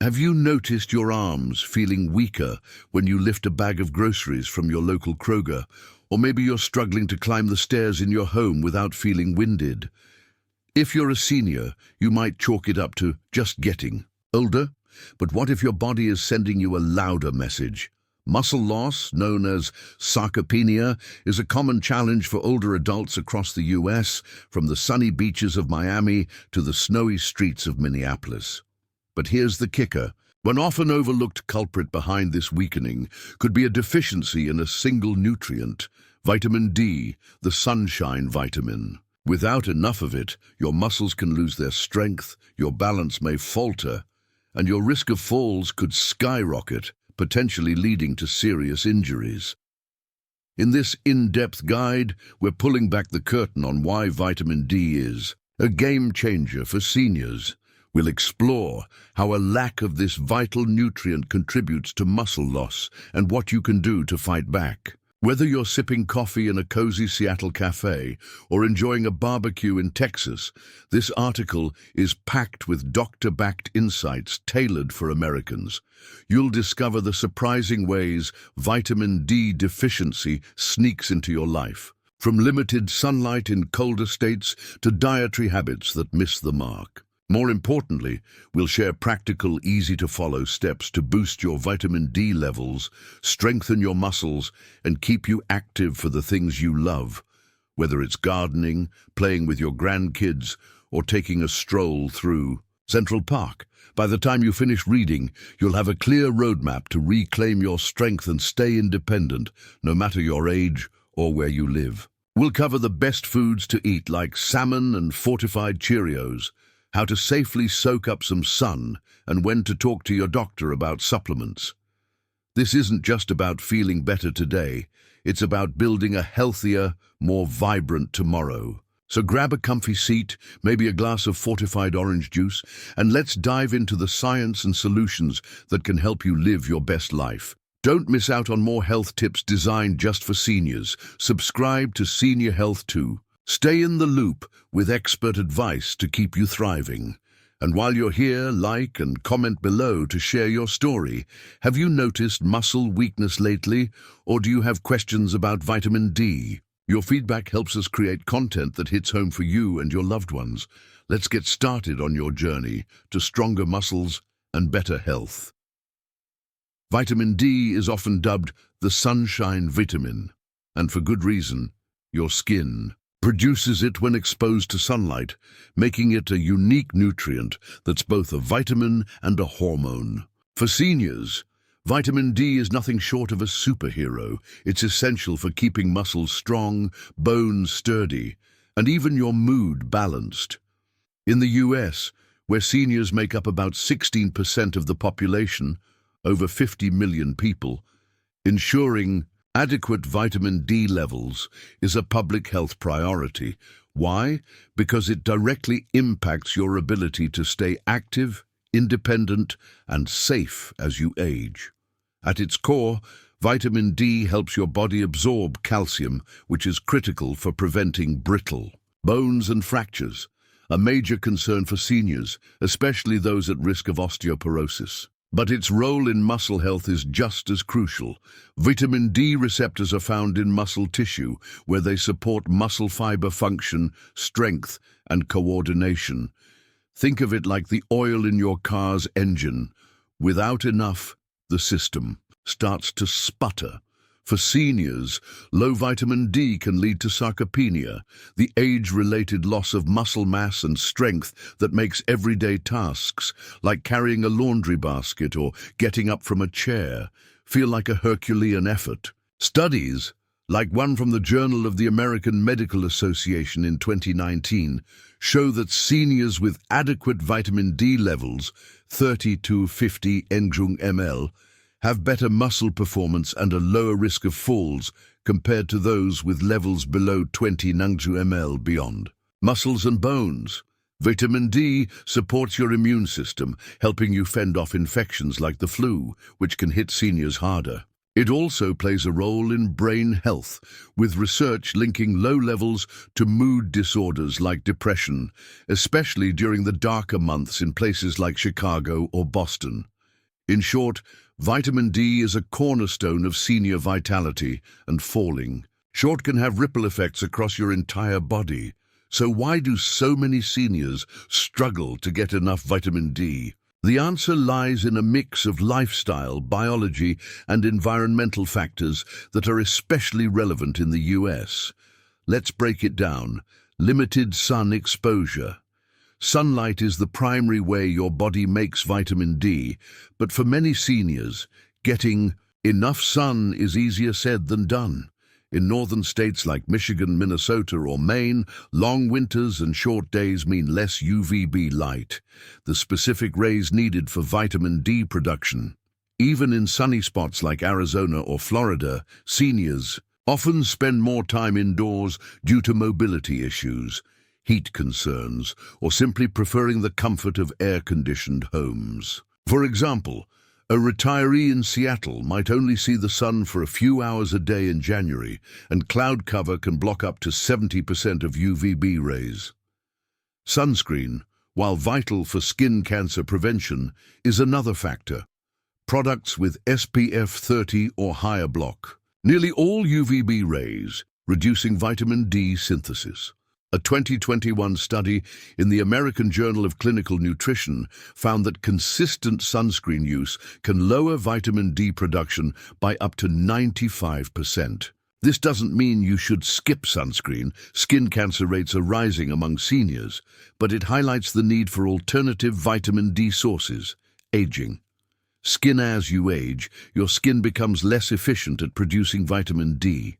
Have you noticed your arms feeling weaker when you lift a bag of groceries from your local Kroger? Or maybe you're struggling to climb the stairs in your home without feeling winded. If you're a senior, you might chalk it up to just getting older. But what if your body is sending you a louder message? Muscle loss, known as sarcopenia, is a common challenge for older adults across the US, from the sunny beaches of Miami to the snowy streets of Minneapolis. But here's the kicker. One often overlooked culprit behind this weakening could be a deficiency in a single nutrient, vitamin D, the sunshine vitamin. Without enough of it, your muscles can lose their strength, your balance may falter, and your risk of falls could skyrocket, potentially leading to serious injuries. In this in-depth guide, we're pulling back the curtain on why vitamin D is a game changer for seniors. We'll explore how a lack of this vital nutrient contributes to muscle loss and what you can do to fight back. Whether you're sipping coffee in a cozy Seattle cafe or enjoying a barbecue in Texas, this article is packed with doctor-backed insights tailored for Americans. You'll discover the surprising ways vitamin D deficiency sneaks into your life, from limited sunlight in colder states to dietary habits that miss the mark. More importantly, we'll share practical, easy-to-follow steps to boost your vitamin D levels, strengthen your muscles, and keep you active for the things you love, whether it's gardening, playing with your grandkids, or taking a stroll through Central Park. By the time you finish reading, you'll have a clear roadmap to reclaim your strength and stay independent, no matter your age or where you live. We'll cover the best foods to eat, like salmon and fortified Cheerios, how to safely soak up some sun, and when to talk to your doctor about supplements. This isn't just about feeling better today, it's about building a healthier, more vibrant tomorrow. So grab a comfy seat, maybe a glass of fortified orange juice, and let's dive into the science and solutions that can help you live your best life. Don't miss out on more health tips designed just for seniors. Subscribe to Senior Health 2. Stay in the loop with expert advice to keep you thriving. And while you're here, like and comment below to share your story. Have you noticed muscle weakness lately, or do you have questions about vitamin D? Your feedback helps us create content that hits home for you and your loved ones. Let's get started on your journey to stronger muscles and better health. Vitamin D is often dubbed the sunshine vitamin, and for good reason. Your skin produces it when exposed to sunlight, making it a unique nutrient that's both a vitamin and a hormone. For seniors, vitamin D is nothing short of a superhero. It's essential for keeping muscles strong, bones sturdy, and even your mood balanced. In the US, where seniors make up about 16% of the population, over 50 million people, ensuring adequate vitamin D levels is a public health priority. Why? Because it directly impacts your ability to stay active, independent, and safe as you age. At its core, vitamin D helps your body absorb calcium, which is critical for preventing brittle bones and fractures, a major concern for seniors, especially those at risk of osteoporosis. But its role in muscle health is just as crucial. Vitamin D receptors are found in muscle tissue, where they support muscle fiber function, strength, and coordination. Think of it like the oil in your car's engine. Without enough, the system starts to sputter. For seniors, low vitamin D can lead to sarcopenia, the age-related loss of muscle mass and strength that makes everyday tasks, like carrying a laundry basket or getting up from a chair, feel like a Herculean effort. Studies, like one from the Journal of the American Medical Association in 2019, show that seniors with adequate vitamin D levels, 30 to 50 mg/ml, have better muscle performance and a lower risk of falls compared to those with levels below 20 ng/ml beyond. Muscles and bones. Vitamin D supports your immune system, helping you fend off infections like the flu, which can hit seniors harder. It also plays a role in brain health, with research linking low levels to mood disorders like depression, especially during the darker months in places like Chicago or Boston. In short, vitamin D is a cornerstone of senior vitality and falling. Short can have ripple effects across your entire body. So why do so many seniors struggle to get enough vitamin D? The answer lies in a mix of lifestyle, biology, and environmental factors that are especially relevant in the US. Let's break it down. Limited sun exposure. Sunlight is the primary way your body makes vitamin D, but for many seniors, getting enough sun is easier said than done. In northern states like Michigan, Minnesota, or Maine, long winters and short days mean less UVB light, the specific rays needed for vitamin D production. Even in sunny spots like Arizona or Florida, seniors often spend more time indoors due to mobility issues, heat concerns, or simply preferring the comfort of air-conditioned homes. For example, a retiree in Seattle might only see the sun for a few hours a day in January, and cloud cover can block up to 70% of UVB rays. Sunscreen, while vital for skin cancer prevention, is another factor. Products with SPF 30 or higher block nearly all UVB rays, reducing vitamin D synthesis. A 2021 study in the American Journal of Clinical Nutrition found that consistent sunscreen use can lower vitamin D production by up to 95%. This doesn't mean you should skip sunscreen. Skin cancer rates are rising among seniors, but it highlights the need for alternative vitamin D sources. Aging. As you age, your skin becomes less efficient at producing vitamin D.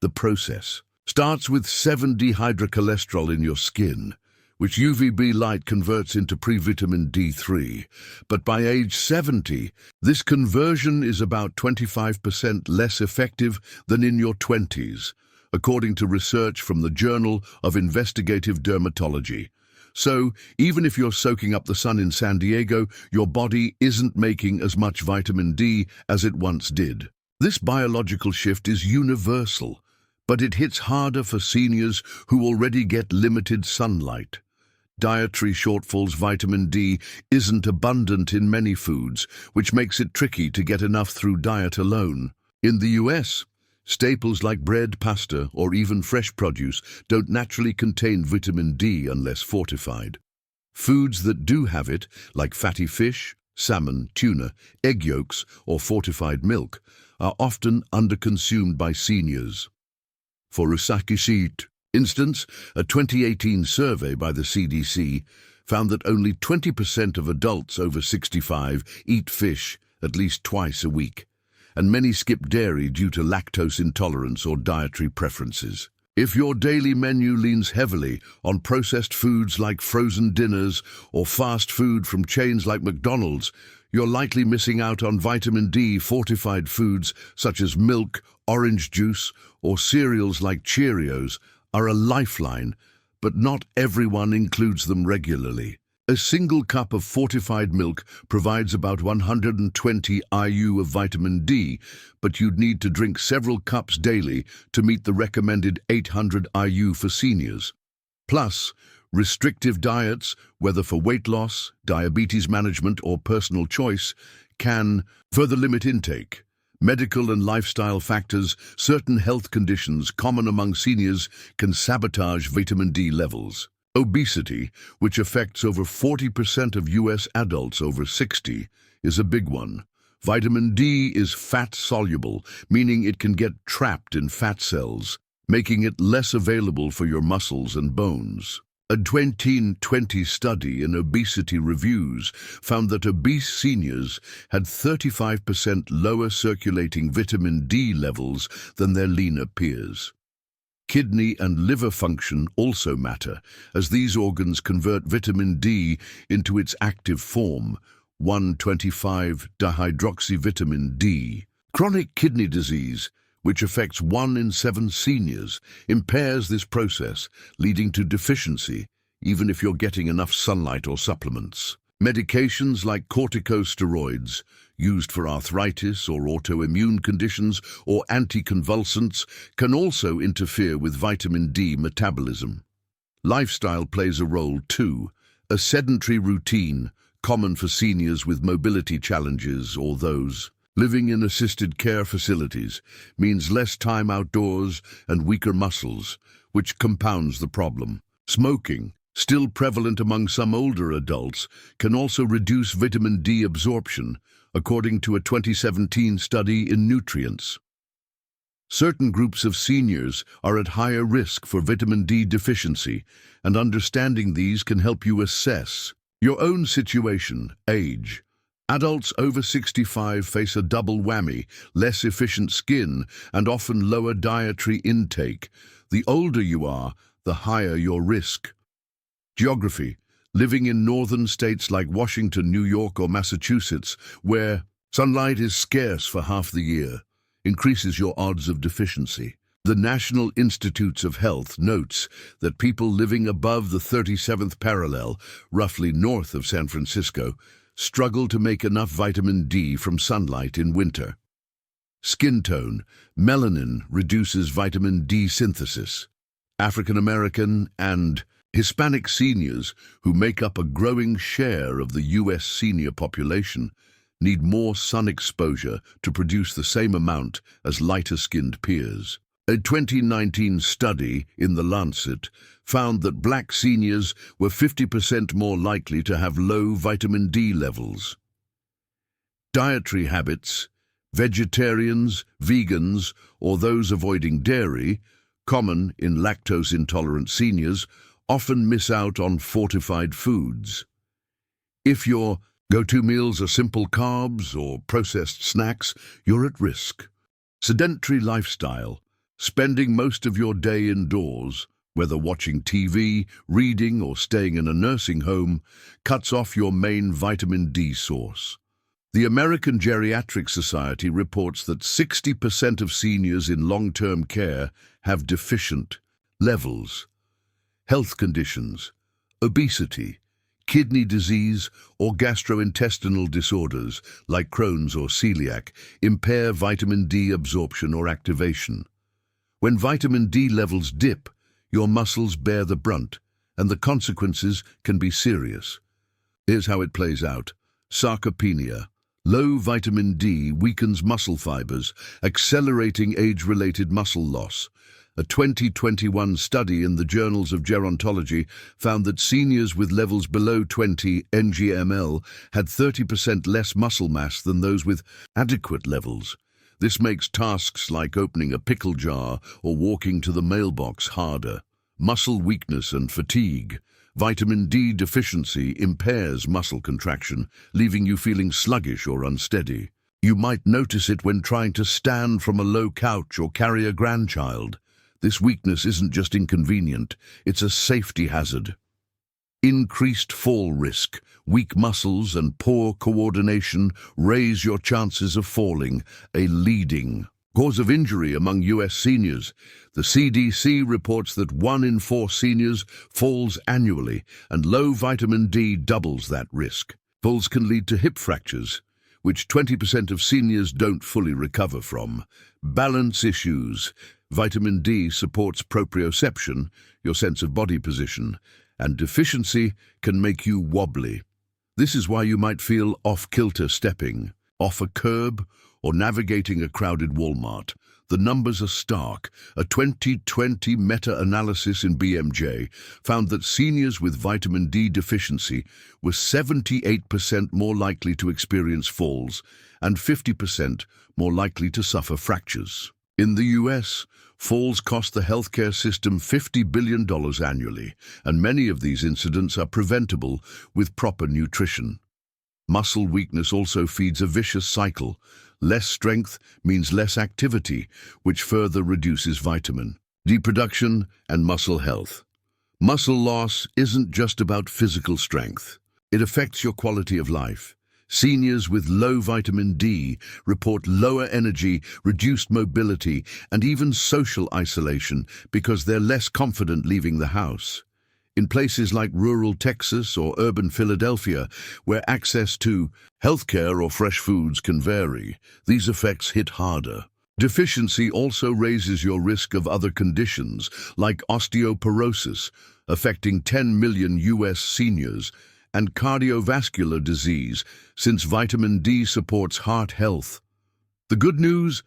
The process starts with 7-dehydrocholesterol in your skin, which UVB light converts into pre-vitamin D3. But by age 70, this conversion is about 25% less effective than in your 20s, according to research from the Journal of Investigative Dermatology. So, even if you're soaking up the sun in San Diego, your body isn't making as much vitamin D as it once did. This biological shift is universal, but it hits harder for seniors who already get limited sunlight. Dietary shortfalls. Vitamin D isn't abundant in many foods, which makes it tricky to get enough through diet alone. In the US, staples like bread, pasta, or even fresh produce don't naturally contain vitamin D unless fortified. Foods that do have it, like fatty fish, salmon, tuna, egg yolks, or fortified milk, are often underconsumed by seniors. For instance, a 2018 survey by the CDC found that only 20% of adults over 65 eat fish at least twice a week, and many skip dairy due to lactose intolerance or dietary preferences. If your daily menu leans heavily on processed foods like frozen dinners or fast food from chains like McDonald's, you're likely missing out on vitamin D. Fortified foods such as milk, orange juice, or cereals like Cheerios are a lifeline, but not everyone includes them regularly. A single cup of fortified milk provides about 120 IU of vitamin D, but you'd need to drink several cups daily to meet the recommended 800 IU for seniors. Plus, restrictive diets, whether for weight loss, diabetes management, or personal choice, can further limit intake. Medical and lifestyle factors. Certain health conditions common among seniors can sabotage vitamin D levels. Obesity, which affects over 40% of US adults over 60, is a big one. Vitamin D is fat-soluble, meaning it can get trapped in fat cells, making it less available for your muscles and bones. A 2020 study in obesity reviews found that obese seniors had 35% lower circulating vitamin D levels than their leaner peers. Kidney and liver function also matter, as these organs convert vitamin D into its active form, 1,25-dihydroxyvitamin D. Chronic kidney disease, which affects 1 in 7 seniors, impairs this process, leading to deficiency, even if you're getting enough sunlight or supplements. Medications like corticosteroids, used for arthritis or autoimmune conditions, or anticonvulsants, can also interfere with vitamin D metabolism. Lifestyle plays a role too. A sedentary routine, common for seniors with mobility challenges or those living in assisted care facilities, means less time outdoors and weaker muscles, which compounds the problem. Smoking, still prevalent among some older adults, can also reduce vitamin D absorption, according to a 2017 study in Nutrients. Certain groups of seniors are at higher risk for vitamin D deficiency, and understanding these can help you assess your own situation. Age. Adults over 65 face a double whammy: less efficient skin and often lower dietary intake. The older you are, the higher your risk. Geography. Living in northern states like Washington, New York, or Massachusetts, where sunlight is scarce for half the year, increases your odds of deficiency. The National Institutes of Health notes that people living above the 37th parallel, roughly north of San Francisco, struggle to make enough vitamin D from sunlight in winter. Skin tone. Melanin reduces vitamin D synthesis. African American and Hispanic seniors, who make up a growing share of the U.S. senior population, need more sun exposure to produce the same amount as lighter-skinned peers. A 2019 study in The Lancet found that black seniors were 50% more likely to have low vitamin D levels. Dietary habits. Vegetarians, vegans, or those avoiding dairy, common in lactose-intolerant seniors, often miss out on fortified foods. If your go-to meals are simple carbs or processed snacks, you're at risk. Sedentary lifestyle. Spending most of your day indoors, whether watching TV, reading, or staying in a nursing home, cuts off your main vitamin D source. The American Geriatric Society reports that 60% of seniors in long-term care have deficient levels. Health conditions. Obesity, kidney disease, or gastrointestinal disorders like Crohn's or celiac impair vitamin D absorption or activation. When vitamin D levels dip, your muscles bear the brunt, and the consequences can be serious. Here's how it plays out. Sarcopenia. Low vitamin D weakens muscle fibers, accelerating age-related muscle loss. A 2021 study in the Journals of Gerontology found that seniors with levels below 20 ng/ml had 30% less muscle mass than those with adequate levels. This makes tasks like opening a pickle jar or walking to the mailbox harder. Muscle weakness and fatigue. Vitamin D deficiency impairs muscle contraction, leaving you feeling sluggish or unsteady. You might notice it when trying to stand from a low couch or carry a grandchild. This weakness isn't just inconvenient, it's a safety hazard. Increased fall risk. Weak muscles and poor coordination raise your chances of falling, a leading cause of injury among U.S. seniors. The CDC reports that 1 in 4 seniors falls annually, and low vitamin D doubles that risk. Falls can lead to hip fractures, which 20% of seniors don't fully recover from. Balance issues. Vitamin D supports proprioception, your sense of body position, and deficiency can make you wobbly. This is why you might feel off-kilter stepping, off a curb, or navigating a crowded Walmart. The numbers are stark. A 2020 meta-analysis in BMJ found that seniors with vitamin D deficiency were 78% more likely to experience falls and 50% more likely to suffer fractures. In the US, falls cost the healthcare system $50 billion annually, and many of these incidents are preventable with proper nutrition. Muscle weakness also feeds a vicious cycle. Less strength means less activity, which further reduces vitamin D production and muscle health. Muscle loss isn't just about physical strength. It affects your quality of life. Seniors with low vitamin D report lower energy, reduced mobility, and even social isolation because they're less confident leaving the house. In places like rural Texas or urban Philadelphia, where access to healthcare or fresh foods can vary, these effects hit harder. Deficiency also raises your risk of other conditions like osteoporosis, affecting 10 million U.S. seniors, and cardiovascular disease, since vitamin D supports heart health. The good news?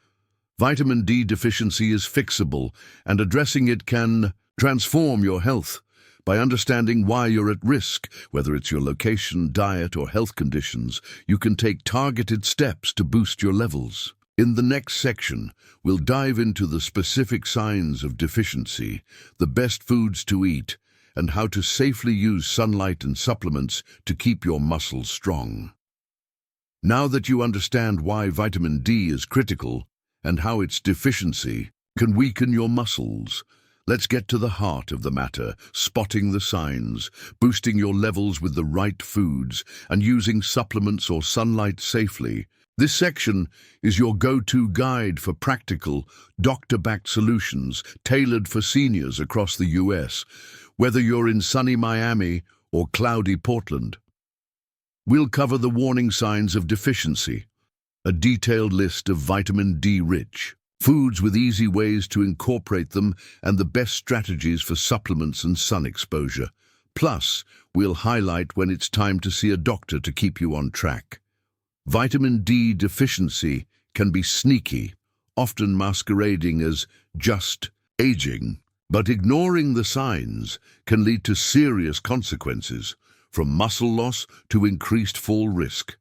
Vitamin D deficiency is fixable, and addressing it can transform your health. By understanding why you're at risk, whether it's your location, diet, or health conditions, you can take targeted steps to boost your levels. In the next section, we'll dive into the specific signs of deficiency, the best foods to eat, and how to safely use sunlight and supplements to keep your muscles strong. Now that you understand why vitamin D is critical and how its deficiency can weaken your muscles, let's get to the heart of the matter, spotting the signs, boosting your levels with the right foods, and using supplements or sunlight safely. This section is your go-to guide for practical, doctor-backed solutions tailored for seniors across the U.S., whether you're in sunny Miami or cloudy Portland. We'll cover the warning signs of deficiency, a detailed list of vitamin D-rich foods with easy ways to incorporate them, and the best strategies for supplements and sun exposure. Plus, we'll highlight when it's time to see a doctor to keep you on track. Vitamin D deficiency can be sneaky, often masquerading as just aging, but ignoring the signs can lead to serious consequences, from muscle loss to increased fall risk.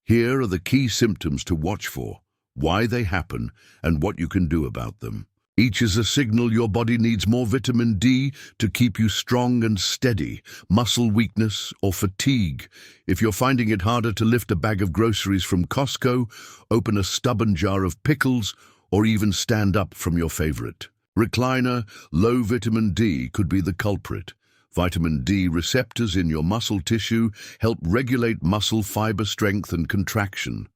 Here are the key symptoms to watch for, why they happen, and what you can do about them. Each is a signal your body needs more vitamin D to keep you strong and steady. Muscle weakness or fatigue. If you're finding it harder to lift a bag of groceries from Costco, open a stubborn jar of pickles, or even stand up from your favorite recliner, low vitamin D could be the culprit. Vitamin D receptors in your muscle tissue help regulate muscle fiber strength and contraction.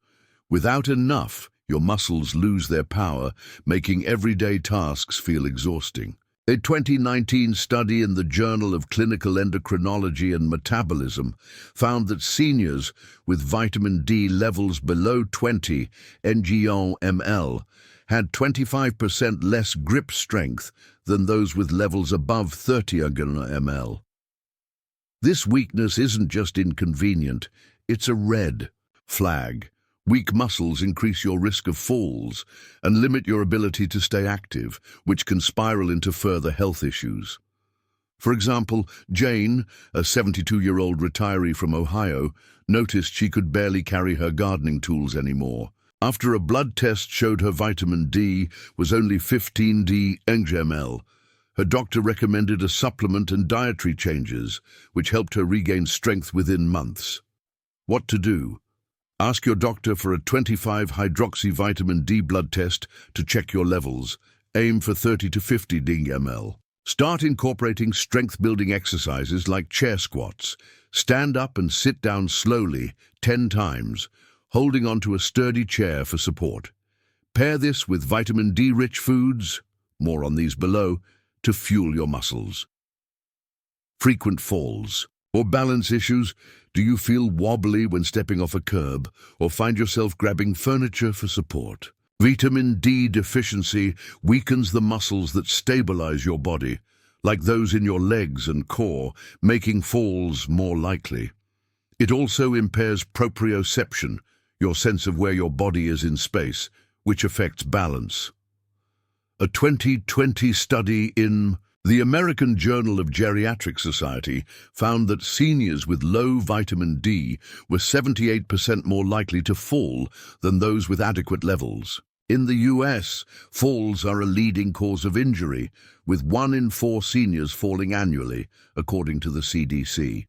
Without enough, your muscles lose their power, making everyday tasks feel exhausting. A 2019 study in the Journal of Clinical Endocrinology and Metabolism found that seniors with vitamin D levels below 20 ng/ml had 25% less grip strength than those with levels above 30 ng/ml. This weakness isn't just inconvenient, it's a red flag. Weak muscles increase your risk of falls and limit your ability to stay active, which can spiral into further health issues. For example, Jane, a 72-year-old retiree from Ohio, noticed she could barely carry her gardening tools anymore. After a blood test showed her vitamin D was only 15 ng/ml, her doctor recommended a supplement and dietary changes, which helped her regain strength within months. What to do? Ask your doctor for a 25-hydroxy-vitamin D blood test to check your levels. Aim for 30 to 50 ng/ml. Start incorporating strength-building exercises like chair squats. Stand up and sit down slowly 10 times, holding onto a sturdy chair for support. Pair this with vitamin D-rich foods, more on these below, to fuel your muscles. Frequent falls or balance issues. Do you feel wobbly when stepping off a curb, or find yourself grabbing furniture for support? Vitamin D deficiency weakens the muscles that stabilize your body, like those in your legs and core, making falls more likely. It also impairs proprioception, your sense of where your body is in space, which affects balance. A 2020 study in the American Journal of Geriatric Society found that seniors with low vitamin D were 78% more likely to fall than those with adequate levels. In the US, falls are a leading cause of injury, with 1 in 4 seniors falling annually, according to the CDC.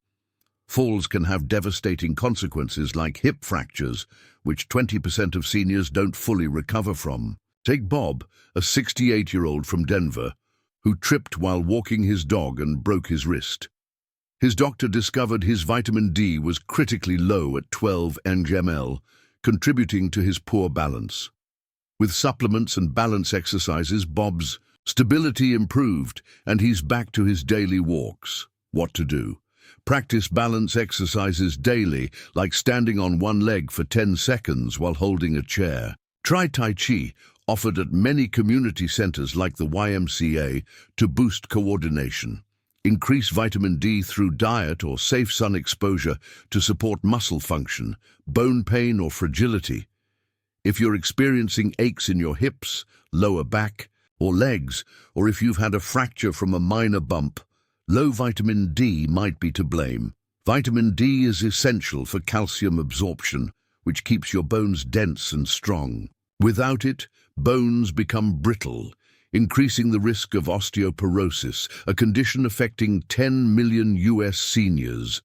Falls can have devastating consequences like hip fractures, which 20% of seniors don't fully recover from. Take Bob, a 68-year-old from Denver, who tripped while walking his dog and broke his wrist. His doctor discovered his vitamin D was critically low at 12 ng/ml, contributing to his poor balance. With supplements and balance exercises, Bob's stability improved, and he's back to his daily walks. What to do? Practice balance exercises daily, like standing on one leg for 10 seconds while holding a chair. Try Tai Chi, offered at many community centers like the YMCA, to boost coordination. Increase vitamin D through diet or safe sun exposure to support muscle function, bone pain or fragility. If you're experiencing aches in your hips, lower back, or legs, or if you've had a fracture from a minor bump, low vitamin D might be to blame. Vitamin D is essential for calcium absorption, which keeps your bones dense and strong. Without it, bones become brittle, increasing the risk of osteoporosis, a condition affecting 10 million US seniors.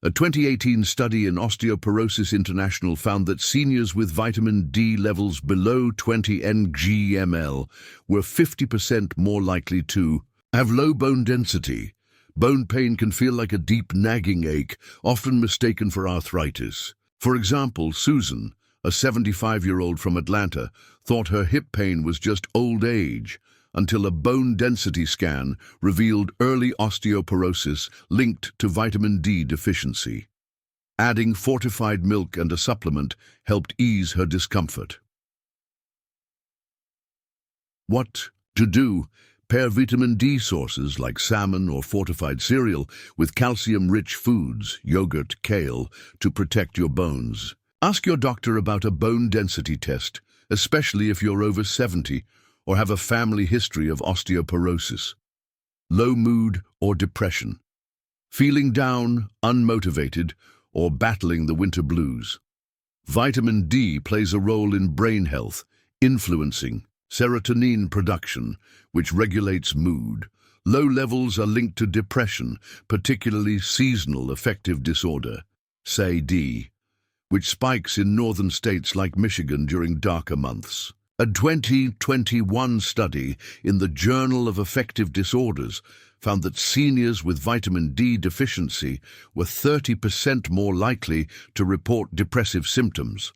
A 2018 study in Osteoporosis International found that seniors with vitamin D levels below 20 ng/ml were 50% more likely to have low bone density. Bone pain can feel like a deep nagging ache, often mistaken for arthritis. For example, Susan, a 75-year-old from Atlanta, thought her hip pain was just old age until a bone density scan revealed early osteoporosis linked to vitamin D deficiency. Adding fortified milk and a supplement helped ease her discomfort. What to do? Pair vitamin D sources like salmon or fortified cereal with calcium-rich foods, yogurt, kale, to protect your bones. Ask your doctor about a bone density test, especially if you're over 70 or have a family history of osteoporosis. Low mood or depression. Feeling down, unmotivated, or battling the winter blues. Vitamin D plays a role in brain health, influencing serotonin production, which regulates mood. Low levels are linked to depression, particularly seasonal affective disorder, SAD, which spikes in northern states like Michigan during darker months. A 2021 study in the Journal of Affective Disorders found that seniors with vitamin D deficiency were 30% more likely to report depressive symptoms.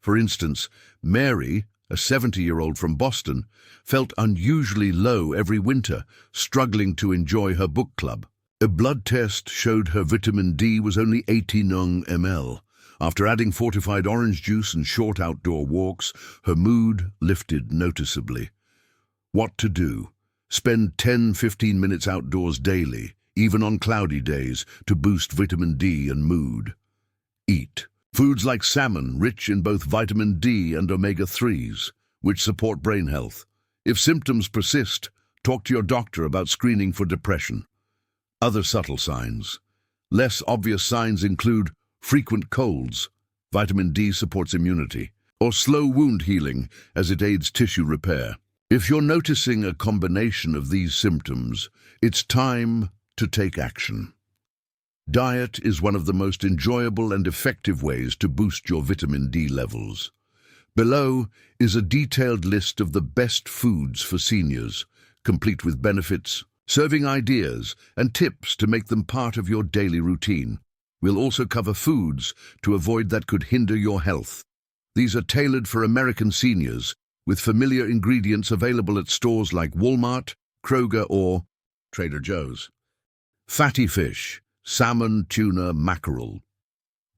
For instance, Mary, a 70-year-old from Boston, felt unusually low every winter, struggling to enjoy her book club. A blood test showed her vitamin D was only 80 ng/ml. After adding fortified orange juice and short outdoor walks, her mood lifted noticeably. What to do? Spend 10-15 minutes outdoors daily, even on cloudy days, to boost vitamin D and mood. Eat foods like salmon, rich in both vitamin D and omega-3s, which support brain health. If symptoms persist, talk to your doctor about screening for depression. Other subtle signs. Less obvious signs include frequent colds, vitamin D supports immunity, or slow wound healing as it aids tissue repair. If you're noticing a combination of these symptoms, it's time to take action. Diet is one of the most enjoyable and effective ways to boost your vitamin D levels. Below is a detailed list of the best foods for seniors, complete with benefits, serving ideas, and tips to make them part of your daily routine. We'll also cover foods to avoid that could hinder your health. These are tailored for American seniors, with familiar ingredients available at stores like Walmart, Kroger, or Trader Joe's. Fatty fish, salmon, tuna, mackerel.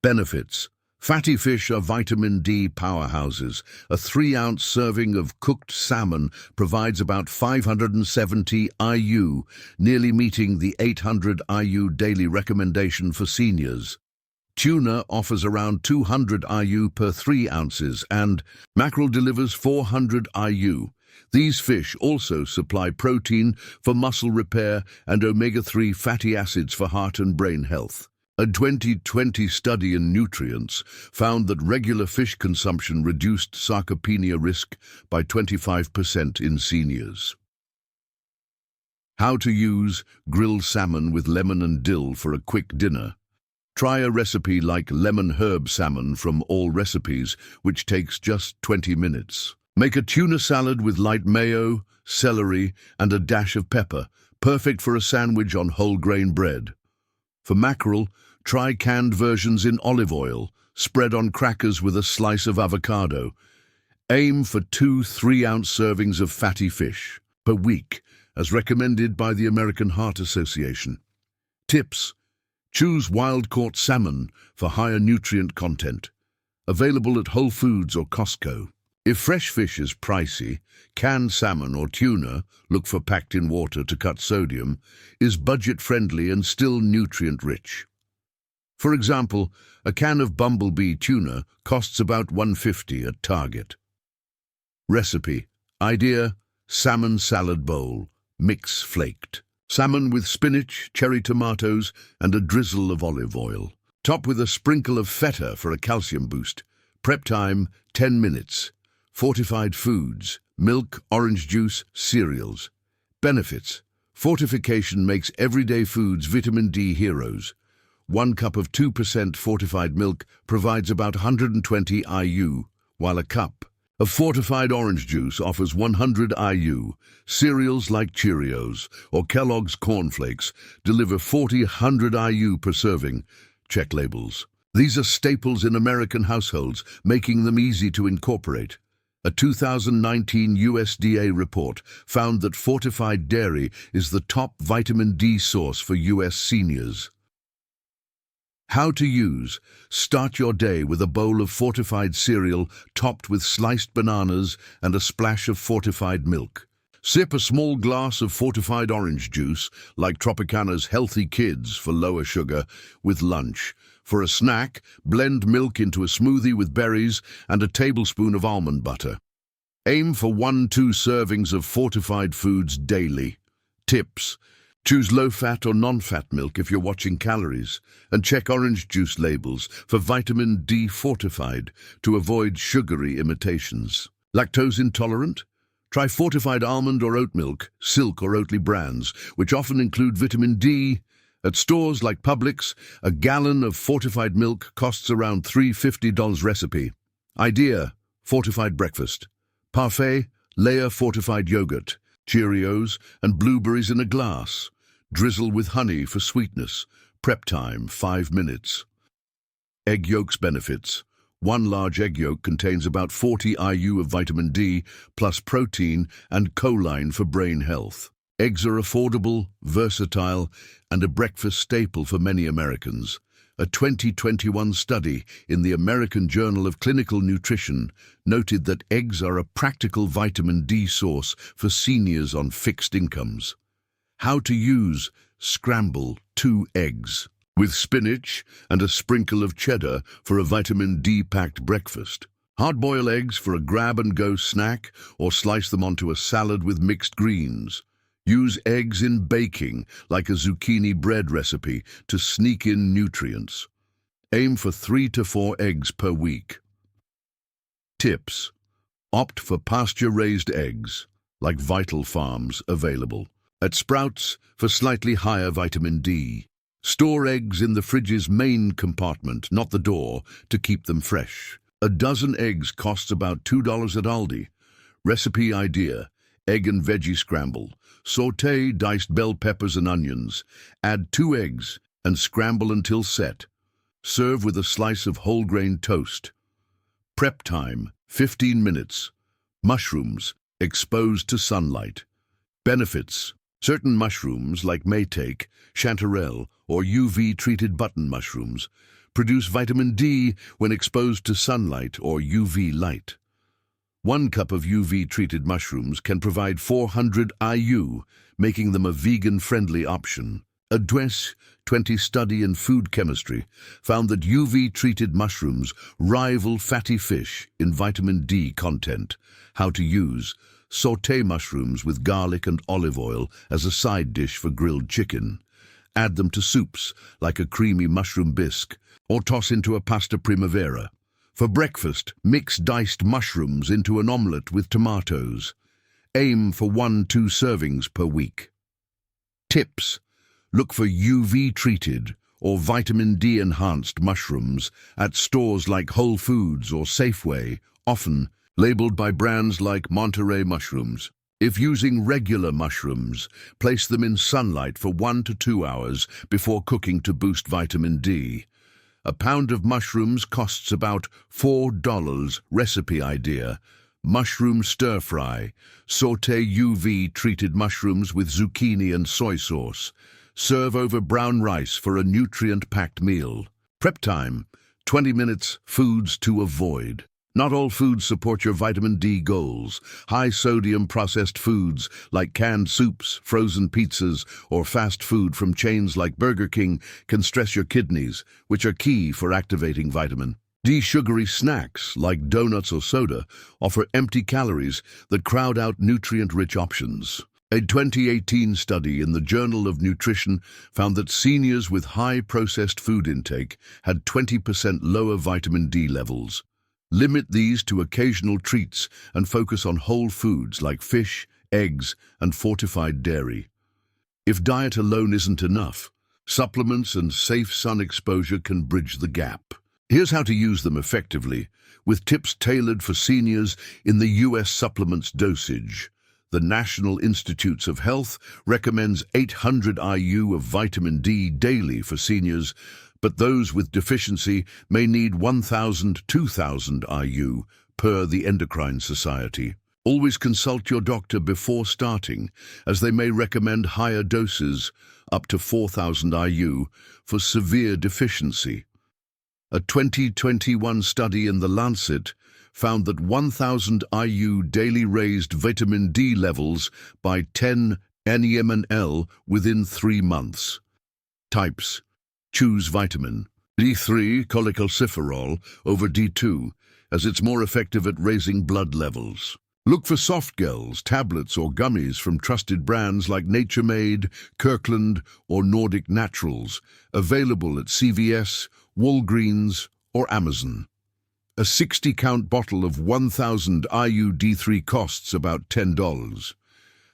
Benefits. Fatty fish are vitamin D powerhouses. A 3-ounce serving of cooked salmon provides about 570 IU, nearly meeting the 800 IU daily recommendation for seniors. Tuna offers around 200 IU per 3 ounces, and mackerel delivers 400 IU. These fish also supply protein for muscle repair and omega-3 fatty acids for heart and brain health. A 2020 study in nutrients found that regular fish consumption reduced sarcopenia risk by 25% in seniors. How to use grilled salmon with lemon and dill for a quick dinner. Try a recipe like lemon herb salmon from All Recipes, which takes just 20 minutes. Make a tuna salad with light mayo, celery, and a dash of pepper, perfect for a sandwich on whole grain bread. For mackerel, try canned versions in olive oil, spread on crackers with a slice of avocado. Aim for 2 3-ounce servings of fatty fish per week, as recommended by the American Heart Association. Tips: choose wild-caught salmon for higher nutrient content. Available at Whole Foods or Costco. If fresh fish is pricey, canned salmon or tuna, look for packed in water to cut sodium, is budget-friendly and still nutrient-rich. For example, a can of bumblebee tuna costs about $1.50 at Target. Recipe. Idea: salmon salad bowl, mix flaked. Salmon with spinach, cherry tomatoes, and a drizzle of olive oil. Top with a sprinkle of feta for a calcium boost. Prep time, 10 minutes. Fortified foods, milk, orange juice, cereals. Benefits: fortification makes everyday foods vitamin D heroes. 1 cup of 2% fortified milk provides about 120 IU, while a cup of fortified orange juice offers 100 IU. Cereals like Cheerios or Kellogg's Corn Flakes deliver 100 IU per serving. Check labels. These are staples in American households, making them easy to incorporate. A 2019 USDA report found that fortified dairy is the top vitamin D source for US seniors. How to use: start your day with a bowl of fortified cereal topped with sliced bananas and a splash of fortified milk. Sip a small glass of fortified orange juice, like Tropicana's Healthy Kids for lower sugar, with lunch. For a snack, blend milk into a smoothie with berries and a tablespoon of almond butter. Aim for 1-2 servings of fortified foods daily. Tips: choose low-fat or non-fat milk if you're watching calories, and check orange juice labels for vitamin D fortified to avoid sugary imitations. Lactose intolerant? Try fortified almond or oat milk, Silk or Oatly brands, which often include vitamin D. At stores like Publix, a gallon of fortified milk costs around $3.50. Recipe. Idea: fortified breakfast. Parfait, layer fortified yogurt, Cheerios, and blueberries in a glass. Drizzle with honey for sweetness. Prep time, 5 minutes. Egg yolks benefits. 1 large egg yolk contains about 40 IU of vitamin D, plus protein and choline for brain health. Eggs are affordable, versatile, and a breakfast staple for many Americans. A 2021 study in the American Journal of Clinical Nutrition noted that eggs are a practical vitamin D source for seniors on fixed incomes. How to use: scramble 2 eggs with spinach and a sprinkle of cheddar for a vitamin D-packed breakfast. Hard-boil eggs for a grab-and-go snack, or slice them onto a salad with mixed greens. Use eggs in baking, like a zucchini bread recipe, to sneak in nutrients. Aim for 3 to 4 eggs per week. Tips: opt for pasture-raised eggs, like Vital Farms, available at Sprouts for slightly higher vitamin D. Store eggs in the fridge's main compartment, not the door, to keep them fresh. A dozen eggs costs about $2 at Aldi. Recipe idea: egg and veggie scramble. Sauté diced bell peppers and onions. Add 2 eggs and scramble until set. Serve with a slice of whole grain toast. Prep time, 15 minutes. Mushrooms, exposed to sunlight. Benefits: certain mushrooms like maytake, chanterelle, or UV-treated button mushrooms produce vitamin D when exposed to sunlight or UV light. 1 cup of UV-treated mushrooms can provide 400 IU, making them a vegan-friendly option. A 2020 study in food chemistry found that UV-treated mushrooms rival fatty fish in vitamin D content. How to use: sauté mushrooms with garlic and olive oil as a side dish for grilled chicken. Add them to soups, like a creamy mushroom bisque, or toss into a pasta primavera. For breakfast, mix diced mushrooms into an omelette with tomatoes. Aim for 1-2 servings per week. Tips: look for UV-treated or vitamin D-enhanced mushrooms at stores like Whole Foods or Safeway, often labeled by brands like Monterey mushrooms. If using regular mushrooms, place them in sunlight for 1 to 2 hours before cooking to boost vitamin D. A pound of mushrooms costs about $4. Recipe idea: mushroom stir-fry. Sauté UV-treated mushrooms with zucchini and soy sauce. Serve over brown rice for a nutrient-packed meal. Prep time, 20 minutes, foods to avoid. Not all foods support your vitamin D goals. High-sodium processed foods like canned soups, frozen pizzas, or fast food from chains like Burger King can stress your kidneys, which are key for activating vitamin D. Sugary snacks like donuts or soda offer empty calories that crowd out nutrient-rich options. A 2018 study in the Journal of Nutrition found that seniors with high processed food intake had 20% lower vitamin D levels. Limit these to occasional treats and focus on whole foods like fish, eggs, and fortified dairy. If diet alone isn't enough, supplements and safe sun exposure can bridge the gap. Here's how to use them effectively, with tips tailored for seniors in the U.S. supplements dosage. The National Institutes of Health recommends 800 IU of vitamin D daily for seniors, but those with deficiency may need 1,000–2,000 IU per the Endocrine Society. Always consult your doctor before starting, as they may recommend higher doses, up to 4,000 IU, for severe deficiency. A 2021 study in The Lancet found that 1,000 IU daily raised vitamin D levels by 10 nmL within 3 months. Types. Choose vitamin D3 cholecalciferol over D2, as it's more effective at raising blood levels. Look for soft gels, tablets or gummies from trusted brands like Nature Made, Kirkland or Nordic Naturals, available at CVS, Walgreens or Amazon. A 60-count bottle of 1,000 IU D3 costs about $10.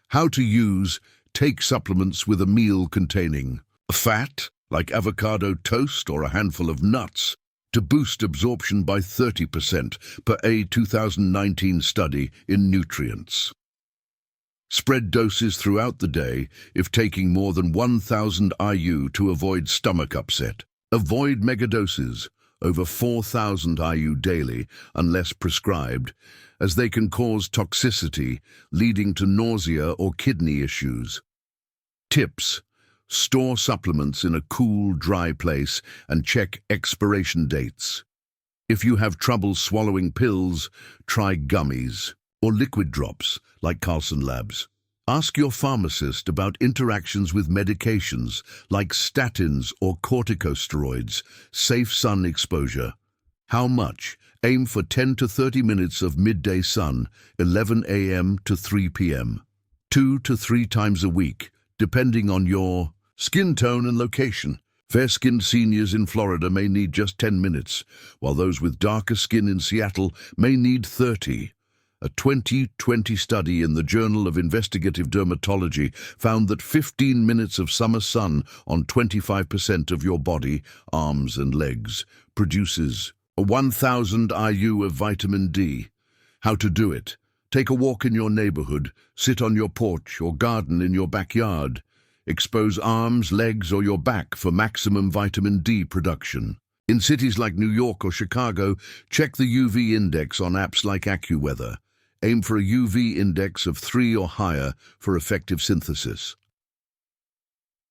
How to use: take supplements with a meal containing fat, like avocado toast or a handful of nuts, to boost absorption by 30% per a 2019 study in Nutrients. Spread doses throughout the day if taking more than 1,000 IU to avoid stomach upset. Avoid megadoses, over 4,000 IU daily, unless prescribed, as they can cause toxicity, leading to nausea or kidney issues. Tips. Store supplements in a cool, dry place and check expiration dates. If you have trouble swallowing pills, try gummies or liquid drops like Carlson Labs. Ask your pharmacist about interactions with medications like statins or corticosteroids. Safe sun exposure. How much? Aim for 10 to 30 minutes of midday sun, 11 a.m. to 3 p.m. 2 to 3 times a week, depending on your skin tone and location. Fair-skinned seniors in Florida may need just 10 minutes, while those with darker skin in Seattle may need 30. A 2020 study in the Journal of Investigative Dermatology found that 15 minutes of summer sun on 25% of your body, arms and legs, produces 1,000 IU of vitamin D. How to do it? Take a walk in your neighborhood, sit on your porch or garden in your backyard. Expose arms, legs or your back for maximum vitamin D production. In cities like New York or Chicago, check the UV index on apps like AccuWeather. Aim for a UV index of 3 or higher for effective synthesis.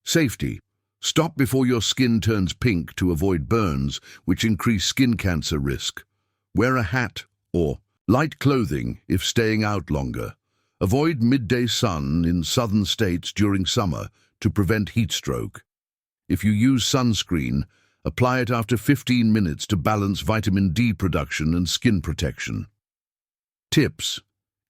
Safety. Stop before your skin turns pink to avoid burns, which increase skin cancer risk. Wear a hat or light clothing if staying out longer. Avoid midday sun in southern states during summer to prevent heat stroke. If you use sunscreen, apply it after 15 minutes to balance vitamin D production and skin protection. Tips.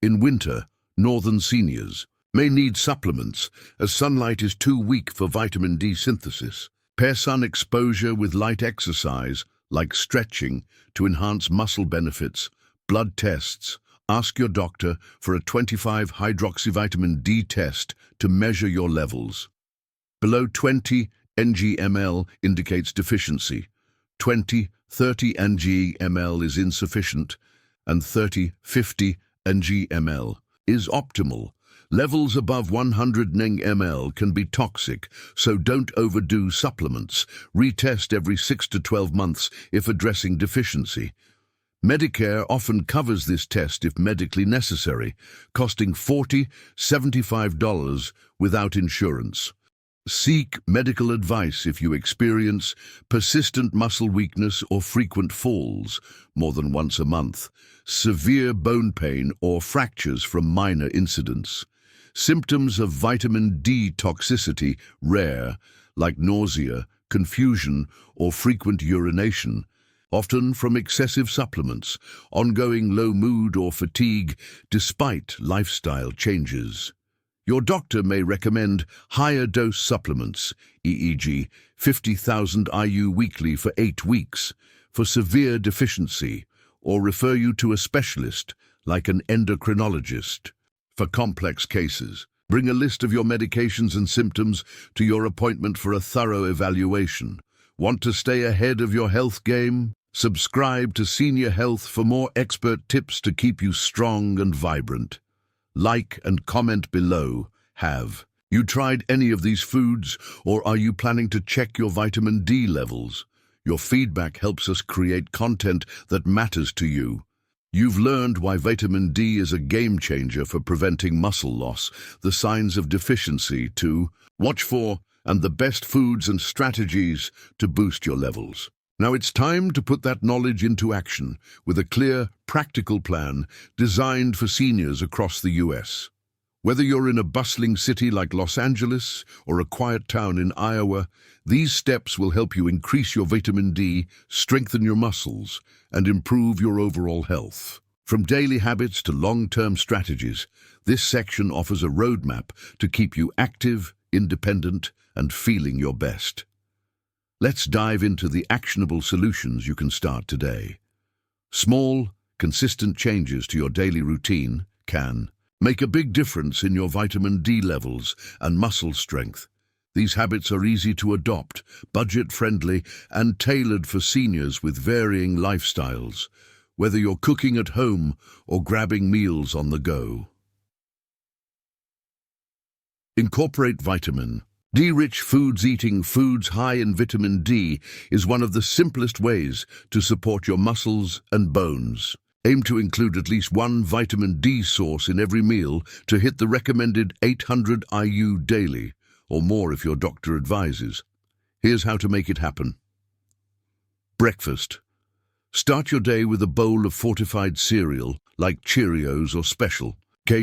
In winter, northern seniors may need supplements as sunlight is too weak for vitamin D synthesis. Pair sun exposure with light exercise, like stretching, to enhance muscle benefits. Blood tests. Ask your doctor for a 25-hydroxyvitamin D test to measure your levels. Below 20 ng/ml indicates deficiency. 20–30 ng/ml is insufficient, and 30–50 ng/ml is optimal. Levels above 100 ng/ml can be toxic, so don't overdo supplements. Retest every 6 to 12 months if addressing deficiency. Medicare often covers this test if medically necessary, costing $40–75 without insurance. Seek medical advice if you experience persistent muscle weakness or frequent falls more than once a month, severe bone pain or fractures from minor incidents. Symptoms of vitamin D toxicity rare, like nausea, confusion, or frequent urination, often from excessive supplements, ongoing low mood or fatigue despite lifestyle changes. Your doctor may recommend higher dose supplements, e.g. 50,000 IU weekly for 8 weeks, for severe deficiency, or refer you to a specialist, like an endocrinologist. For complex cases, bring a list of your medications and symptoms to your appointment for a thorough evaluation. Want to stay ahead of your health game? Subscribe to Senior Health for more expert tips to keep you strong and vibrant. Like and comment below. Have you tried any of these foods, or are you planning to check your vitamin D levels? Your feedback helps us create content that matters to you. You've learned why vitamin D is a game changer for preventing muscle loss, the signs of deficiency to watch for, and the best foods and strategies to boost your levels. Now it's time to put that knowledge into action with a clear, practical plan designed for seniors across the US. Whether you're in a bustling city like Los Angeles or a quiet town in Iowa, these steps will help you increase your vitamin D, strengthen your muscles, and improve your overall health. From daily habits to long-term strategies, this section offers a roadmap to keep you active, independent, and feeling your best. Let's dive into the actionable solutions you can start today. Small, consistent changes to your daily routine can make a big difference in your vitamin D levels and muscle strength. These habits are easy to adopt, budget-friendly, and tailored for seniors with varying lifestyles, whether you're cooking at home or grabbing meals on the go. Incorporate vitamin D-rich foods. Eating foods high in vitamin D is one of the simplest ways to support your muscles and bones. Aim to include at least one vitamin D source in every meal to hit the recommended 800 IU daily, or more if your doctor advises. Here's how to make it happen. Breakfast. Start your day with a bowl of fortified cereal, like Cheerios or Special,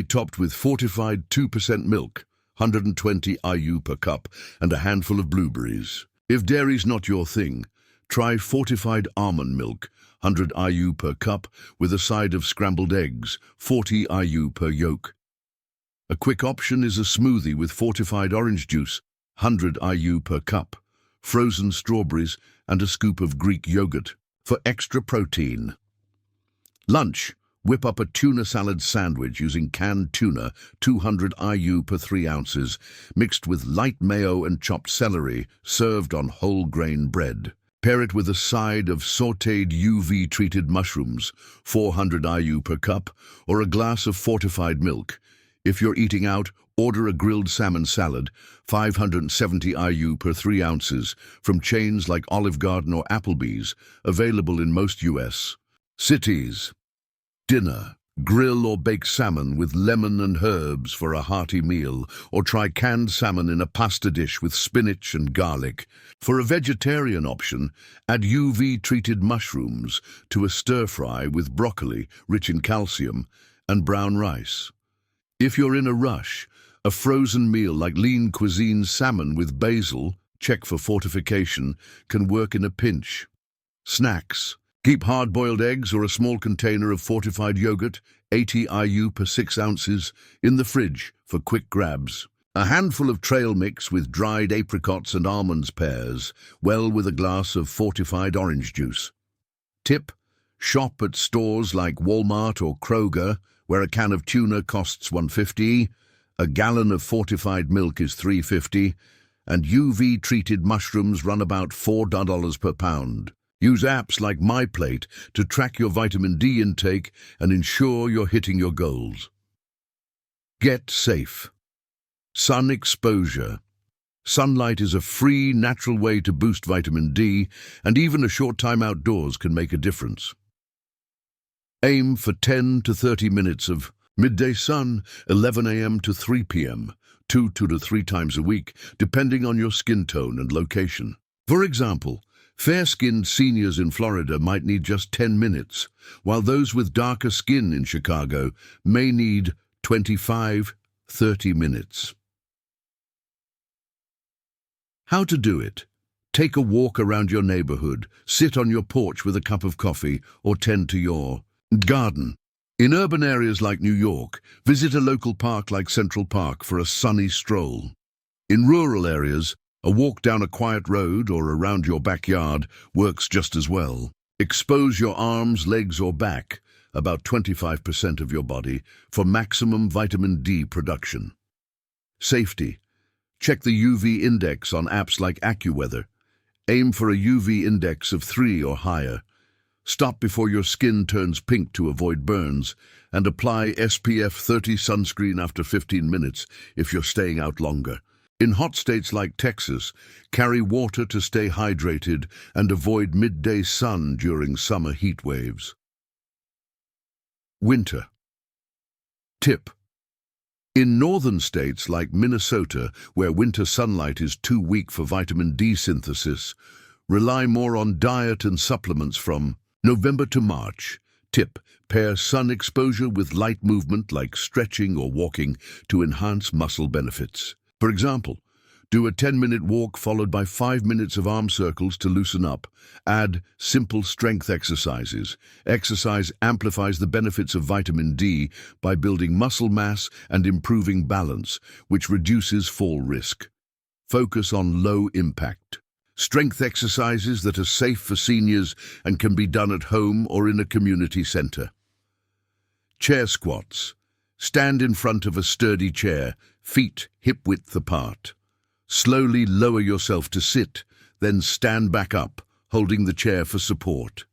topped with fortified 2% milk, 120 IU per cup, and a handful of blueberries. If dairy's not your thing, try fortified almond milk, 100 IU per cup, with a side of scrambled eggs, 40 IU per yolk. A quick option is a smoothie with fortified orange juice, 100 IU per cup, frozen strawberries, and a scoop of Greek yogurt for extra protein. Lunch. Whip up a tuna salad sandwich using canned tuna, 200 IU per 3 ounces, mixed with light mayo and chopped celery, served on whole grain bread. Pair it with a side of sautéed UV-treated mushrooms, 400 IU per cup, or a glass of fortified milk. If you're eating out, order a grilled salmon salad, 570 IU per 3 ounces, from chains like Olive Garden or Applebee's, available in most US cities. Dinner. Grill or bake salmon with lemon and herbs for a hearty meal, or try canned salmon in a pasta dish with spinach and garlic. For a vegetarian option, add UV-treated mushrooms to a stir-fry with broccoli, rich in calcium, and brown rice. If you're in a rush, a frozen meal like lean cuisine salmon with basil, check for fortification, can work in a pinch. Snacks. Keep hard-boiled eggs or a small container of fortified yogurt, 80 IU per 6 ounces, in the fridge for quick grabs. A handful of trail mix with dried apricots and almonds pairs, well with a glass of fortified orange juice. Tip: shop at stores like Walmart or Kroger, where a can of tuna costs $1.50, a gallon of fortified milk is $3.50, and UV-treated mushrooms run about $4 per pound. Use apps like MyPlate to track your vitamin D intake and ensure you're hitting your goals. Get safe. Sun exposure. Sunlight is a free, natural way to boost vitamin D, and even a short time outdoors can make a difference. Aim for 10 to 30 minutes of midday sun, 11 a.m. to 3 p.m., two to three times a week, depending on your skin tone and location. For example, fair-skinned seniors in Florida might need just 10 minutes, while those with darker skin in Chicago may need 25–30 minutes. How to do it? Take a walk around your neighborhood, sit on your porch with a cup of coffee, or tend to your garden. In urban areas like New York, visit a local park like Central Park for a sunny stroll. In rural areas, a walk down a quiet road or around your backyard works just as well. Expose your arms, legs, or back, about 25% of your body, for maximum vitamin D production. Safety. Check the UV index on apps like AccuWeather. Aim for a UV index of 3 or higher. Stop before your skin turns pink to avoid burns, and apply SPF 30 sunscreen after 15 minutes if you're staying out longer. In hot states like Texas, carry water to stay hydrated and avoid midday sun during summer heat waves. Winter. Tip. In northern states like Minnesota, where winter sunlight is too weak for vitamin D synthesis, rely more on diet and supplements from November to March. Tip: pair sun exposure with light movement like stretching or walking to enhance muscle benefits. For example, do a 10-minute walk followed by 5 minutes of arm circles to loosen up. Add simple strength exercises. Exercise amplifies the benefits of vitamin D by building muscle mass and improving balance, which reduces fall risk. Focus on low impact strength exercises that are safe for seniors and can be done at home or in a community center. Chair squats. Stand in front of a sturdy chair, feet hip-width apart. Slowly lower yourself to sit, then stand back up, holding the chair for support.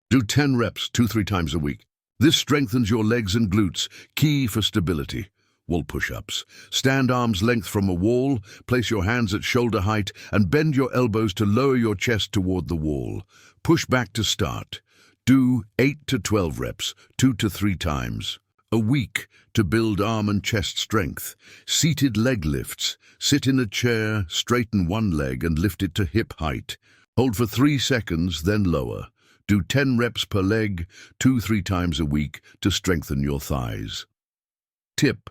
Do 10 reps 2–3 times a week. This strengthens your legs and glutes, key for stability. Wall push-ups. Stand arm's length from a wall, place your hands at shoulder height, and bend your elbows to lower your chest toward the wall. Push back to start. Do 8 to 12 reps, 2 to 3 times a week to build arm and chest strength. Seated leg lifts. Sit in a chair, straighten one leg and lift it to hip height. Hold for 3 seconds, then lower. Do 10 reps per leg, 2–3 times a week to strengthen your thighs. Tip: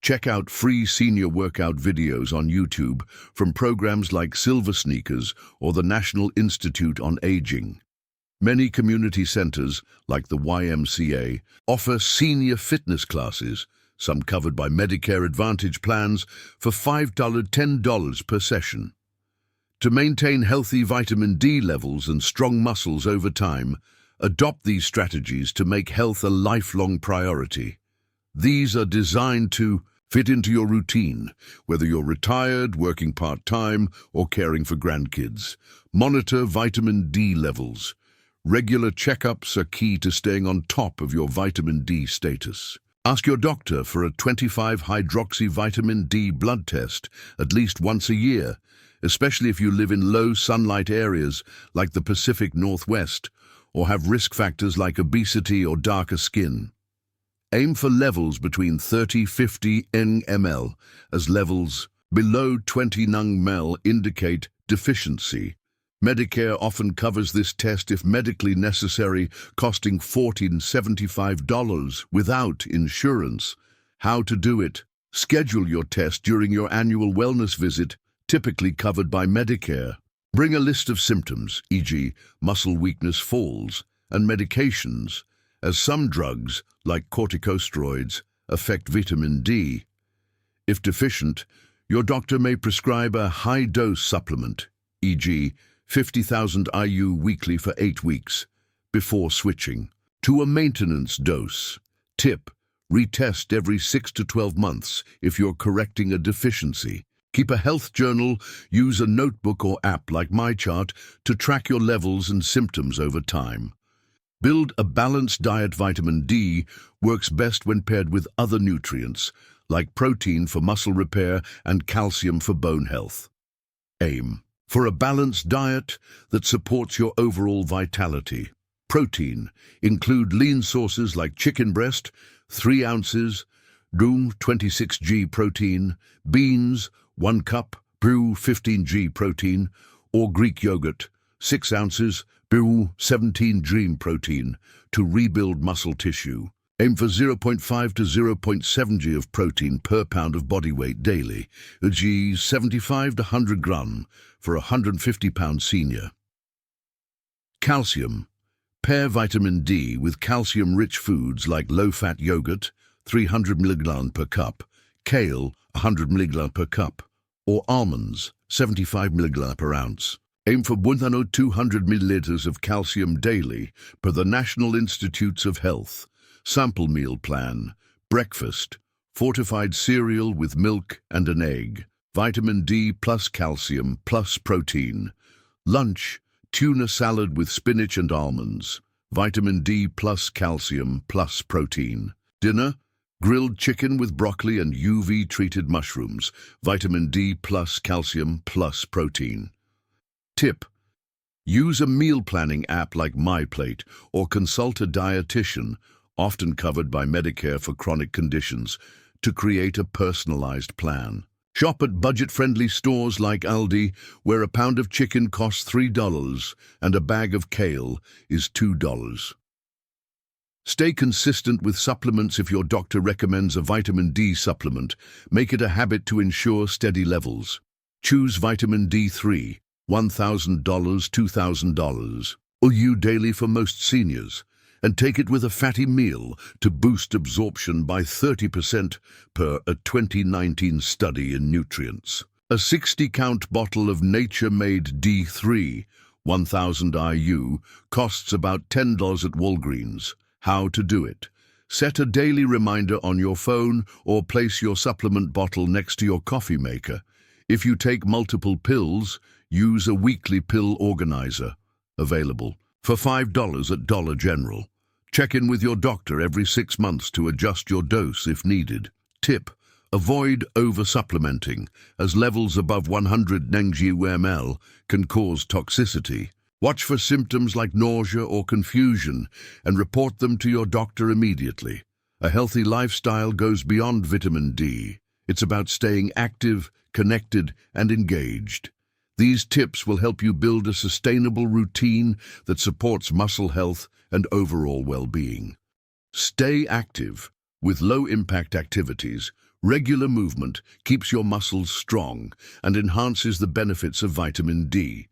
check out free senior workout videos on YouTube from programs like Silver Sneakers or the National Institute on Aging. Many community centers, like the YMCA, offer senior fitness classes, some covered by Medicare Advantage plans, for $5–10 per session. To maintain healthy vitamin D levels and strong muscles over time, adopt these strategies to make health a lifelong priority. These are designed to fit into your routine, whether you're retired, working part-time, or caring for grandkids. Monitor vitamin D levels. Regular checkups are key to staying on top of your vitamin D status. Ask your doctor for a 25-hydroxy-vitamin D blood test at least once a year, especially if you live in low sunlight areas like the Pacific Northwest or have risk factors like obesity or darker skin. Aim for levels between 30–50 nml, as levels below 20 nml indicate deficiency. Medicare often covers this test if medically necessary, costing $14–75 without insurance. How to do it? Schedule your test during your annual wellness visit, typically covered by Medicare. Bring a list of symptoms, e.g., muscle weakness, falls, and medications, as some drugs, like corticosteroids, affect vitamin D. If deficient, your doctor may prescribe a high-dose supplement, e.g., 50,000 IU weekly for 8 weeks, before switching to a maintenance dose. Tip: retest every 6 to 12 months if you're correcting a deficiency. Keep a health journal, use a notebook or app like MyChart to track your levels and symptoms over time. Build a balanced diet. Vitamin D works best when paired with other nutrients, like protein for muscle repair and calcium for bone health. Aim for a balanced diet that supports your overall vitality. Protein: include lean sources like chicken breast, 3 ounces, brew 26g protein, beans, 1 cup, brew 15g protein, or Greek yogurt, 6 ounces, brew 17g protein to rebuild muscle tissue. Aim for 0.5 to 0.7g of protein per pound of body weight daily, e.g. 75 to 100 gram for a 150-pound senior. Calcium. Pair vitamin D with calcium-rich foods like low-fat yogurt, 300 mg per cup, kale, 100 mg per cup, or almonds, 75 mg per ounce. Aim for 1,200 milliliters of calcium daily per the National Institutes of Health. Sample meal plan. Breakfast. Fortified cereal with milk and an egg. Vitamin D plus calcium plus protein. Lunch. Tuna salad with spinach and almonds. Vitamin D plus calcium plus protein. Dinner. Grilled chicken with broccoli and UV-treated mushrooms. Vitamin D plus calcium plus protein. Tip. Use a meal planning app like MyPlate or consult a dietitian, often covered by Medicare for chronic conditions, to create a personalized plan. Shop at budget-friendly stores like Aldi, where a pound of chicken costs $3 and a bag of kale is $2. Stay consistent with supplements. If your doctor recommends a vitamin D supplement, make it a habit to ensure steady levels. Choose vitamin D3, $1,000, $2,000, or U daily for most seniors, and take it with a fatty meal to boost absorption by 30% per a 2019 study in nutrients. A 60-count bottle of nature-made D3, 1,000 IU, costs about $10 at Walgreens. How to do it? Set a daily reminder on your phone or place your supplement bottle next to your coffee maker. If you take multiple pills, use a weekly pill organizer. Available for $5 at Dollar General. Check in with your doctor every 6 months to adjust your dose if needed. Tip. Avoid over-supplementing, as levels above 100 ng/ml can cause toxicity. Watch for symptoms like nausea or confusion and report them to your doctor immediately. A healthy lifestyle goes beyond vitamin D. It's about staying active, connected, and engaged. These tips will help you build a sustainable routine that supports muscle health and overall well-being. Stay active. With low-impact activities, regular movement keeps your muscles strong and enhances the benefits of vitamin D.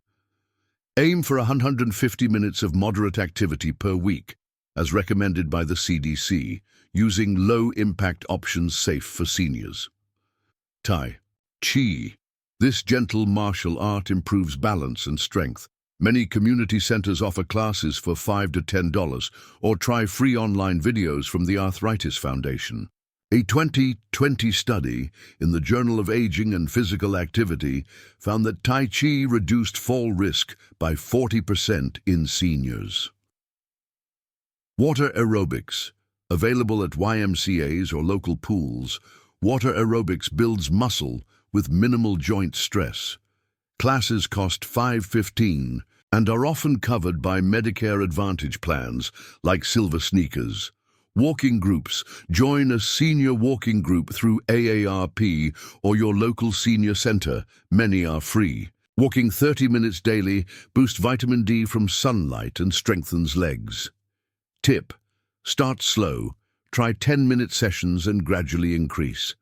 Aim for 150 minutes of moderate activity per week, as recommended by the CDC, using low-impact options safe for seniors. Tai Chi. This gentle martial art improves balance and strength. Many community centers offer classes for $5 to $10, or try free online videos from the Arthritis Foundation. A 2020 study in the Journal of Aging and Physical Activity found that Tai Chi reduced fall risk by 40% in seniors. Water aerobics. Available at YMCAs or local pools, water aerobics builds muscle with minimal joint stress. Classes cost $5.15 and are often covered by Medicare Advantage plans like Silver Sneakers. Walking groups. Join a senior walking group through AARP or your local senior center. Many are free. Walking 30 minutes daily boosts vitamin D from sunlight and strengthens legs. Tip. Start slow. Try 10-minute sessions and gradually increase.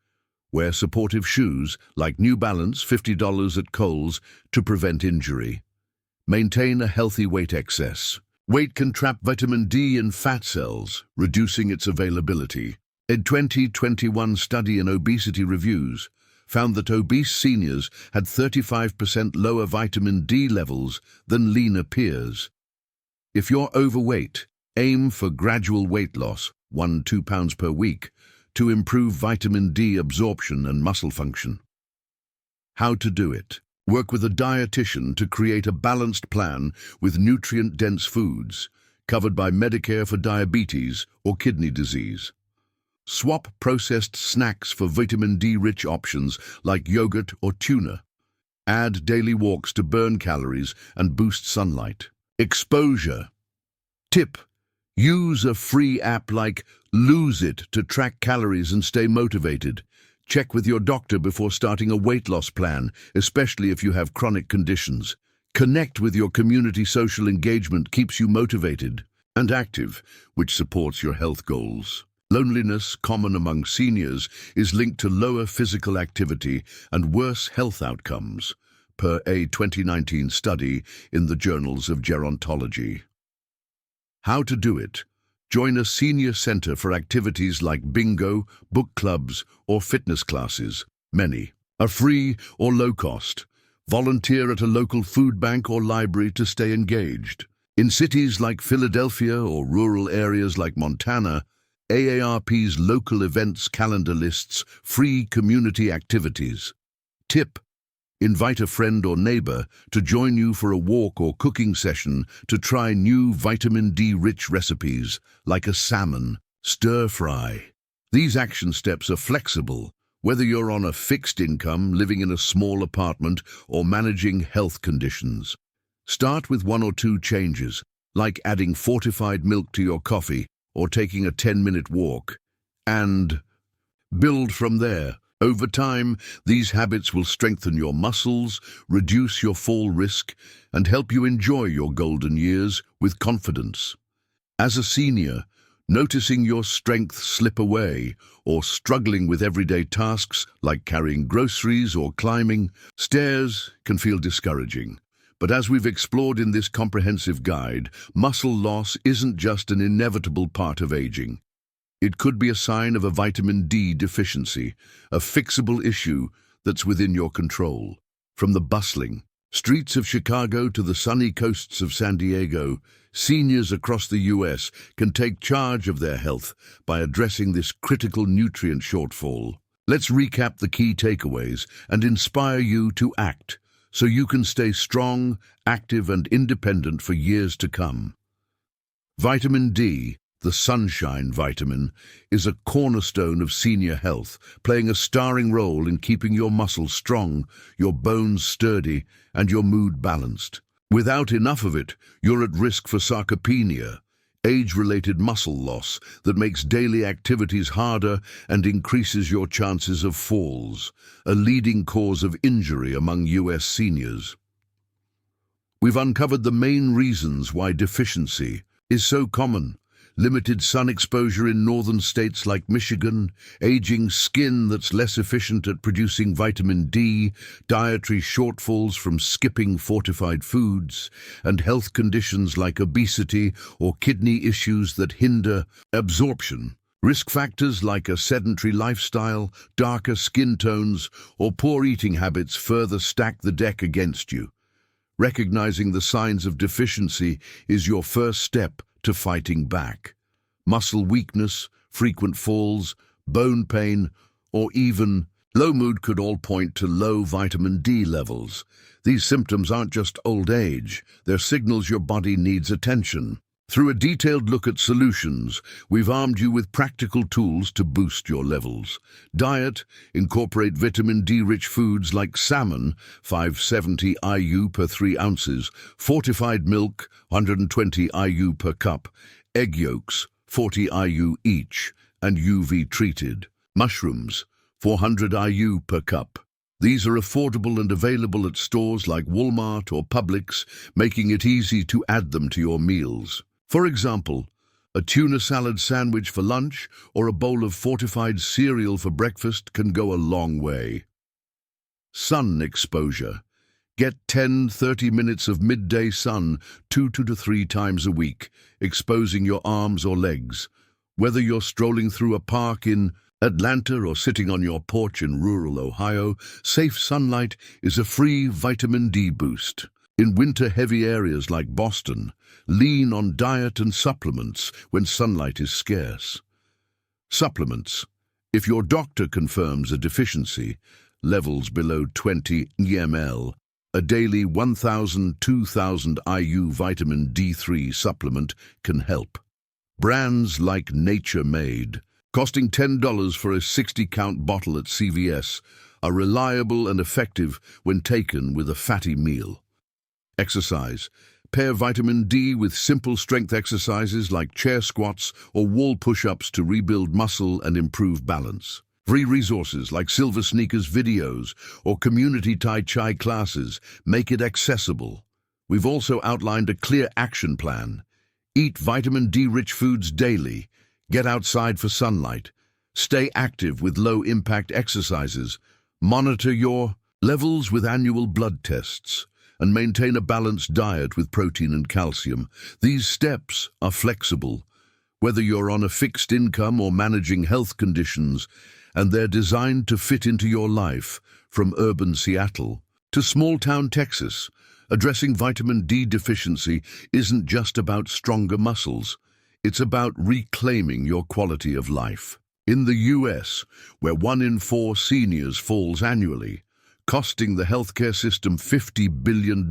Wear supportive shoes like New Balance, $50 at Kohl's, to prevent injury. Maintain a healthy weight excess. Weight can trap vitamin D in fat cells, reducing its availability. A 2021 study in obesity reviews found that obese seniors had 35% lower vitamin D levels than leaner peers. If you're overweight, aim for gradual weight loss, 1-2 pounds per week, to improve vitamin D absorption and muscle function. How to do it? Work with a dietitian to create a balanced plan with nutrient-dense foods, covered by Medicare for diabetes or kidney disease. Swap processed snacks for vitamin D-rich options like yogurt or tuna. Add daily walks to burn calories and boost sunlight. Exposure. Tip. Use a free app like Lose It to track calories and stay motivated. Check with your doctor before starting a weight loss plan, especially if you have chronic conditions. Connect with your community. Social engagement keeps you motivated and active, which supports your health goals. Loneliness, common among seniors, is linked to lower physical activity and worse health outcomes, per a 2019 study in the Journals of Gerontology. How to do it? Join a senior center for activities like bingo, book clubs, or fitness classes. Many are free or low cost. Volunteer at a local food bank or library to stay engaged. In cities like Philadelphia or rural areas like Montana, AARP's local events calendar lists free community activities. Tip: invite a friend or neighbor to join you for a walk or cooking session to try new vitamin D-rich recipes like a salmon stir fry. These action steps are flexible, whether you're on a fixed income, living in a small apartment, or managing health conditions. Start with 1 or 2 changes, like adding fortified milk to your coffee or taking a 10-minute walk, and build from there. Over time, these habits will strengthen your muscles, reduce your fall risk, and help you enjoy your golden years with confidence. As a senior, noticing your strength slip away or struggling with everyday tasks like carrying groceries or climbing stairs can feel discouraging. But as we've explored in this comprehensive guide, muscle loss isn't just an inevitable part of aging. It could be a sign of a vitamin D deficiency, a fixable issue that's within your control. From the bustling streets of Chicago to the sunny coasts of San Diego, seniors across the U.S. can take charge of their health by addressing this critical nutrient shortfall. Let's recap the key takeaways and inspire you to act so you can stay strong, active, and independent for years to come. Vitamin D, the sunshine vitamin, is a cornerstone of senior health, playing a starring role in keeping your muscles strong, your bones sturdy, and your mood balanced. Without enough of it, you're at risk for sarcopenia, age-related muscle loss that makes daily activities harder and increases your chances of falls, a leading cause of injury among U.S. seniors. We've uncovered the main reasons why deficiency is so common: limited sun exposure in northern states like Michigan, aging skin that's less efficient at producing vitamin D, dietary shortfalls from skipping fortified foods, and health conditions like obesity or kidney issues that hinder absorption. Risk factors like a sedentary lifestyle, darker skin tones, or poor eating habits further stack the deck against you. Recognizing the signs of deficiency is your first step to fighting back. Muscle weakness, frequent falls, bone pain, or even low mood could all point to low vitamin D levels. These symptoms aren't just old age, they're signals your body needs attention. Through a detailed look at solutions, we've armed you with practical tools to boost your levels. Diet: incorporate vitamin D-rich foods like salmon, 570 IU per 3 ounces, fortified milk, 120 IU per cup, egg yolks, 40 IU each, and UV-treated. Mushrooms, 400 IU per cup. These are affordable and available at stores like Walmart or Publix, making it easy to add them to your meals. For example, a tuna salad sandwich for lunch or a bowl of fortified cereal for breakfast can go a long way. Sun exposure. Get 10-30 minutes of midday sun 2 to 3 times a week, exposing your arms or legs. Whether you're strolling through a park in Atlanta or sitting on your porch in rural Ohio, safe sunlight is a free vitamin D boost. In winter-heavy areas like Boston, lean on diet and supplements when sunlight is scarce. Supplements. If your doctor confirms a deficiency, levels below 20 ml, a daily 1,000-2,000 IU vitamin D3 supplement can help. Brands like Nature Made, costing $10 for a 60-count bottle at CVS, are reliable and effective when taken with a fatty meal. Exercise. Pair vitamin D with simple strength exercises like chair squats or wall push-ups to rebuild muscle and improve balance. Free resources like Silver Sneakers videos or community Tai Chi classes make it accessible. We've also outlined a clear action plan. Eat vitamin D-rich foods daily, get outside for sunlight, stay active with low-impact exercises, monitor your levels with annual blood tests, and maintain a balanced diet with protein and calcium. These steps are flexible, whether you're on a fixed income or managing health conditions, and they're designed to fit into your life, from urban Seattle to small-town Texas. Addressing vitamin D deficiency isn't just about stronger muscles. It's about reclaiming your quality of life. In the US, where 1 in 4 seniors falls annually, costing the healthcare system $50 billion,